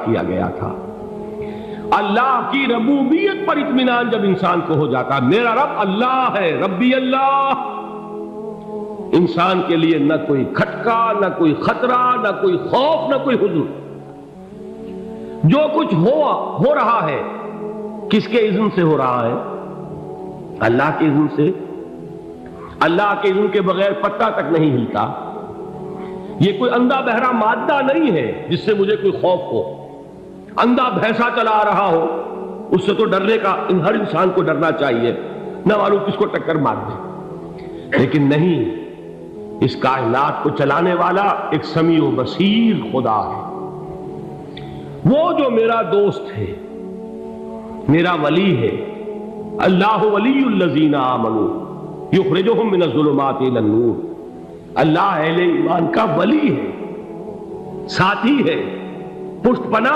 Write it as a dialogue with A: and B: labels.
A: کیا گیا تھا۔ اللہ کی ربوبیت پر اطمینان جب انسان کو ہو جاتا، میرا رب اللہ ہے، ربی اللہ، انسان کے لیے نہ کوئی کھٹکا، نہ کوئی خطرہ، نہ کوئی خوف، نہ کوئی حزن۔ جو کچھ ہو رہا ہے کس کے اذن سے ہو رہا ہے؟ اللہ کے اذن سے۔ اللہ کے اذن کے بغیر پتہ تک نہیں ہلتا۔ یہ کوئی اندھا بہرا مادہ نہیں ہے جس سے مجھے کوئی خوف ہو۔ اندھا بھینسا چلا آ رہا ہو اس سے تو ڈرنے کا ہر انسان کو ڈرنا چاہیے، نہ معلوم کس کو ٹکر مار دے۔ لیکن نہیں، اس کائنات کو چلانے والا ایک سمیع و بصیر خدا ہے۔ وہ جو میرا دوست ہے، میرا ولی ہے۔ اللہ ولی الذین آمنوا یخرجہم من الظلمات الی النور۔ اللہ اہل ایمان کا ولی ہے، ساتھی ہے، پشت پناہ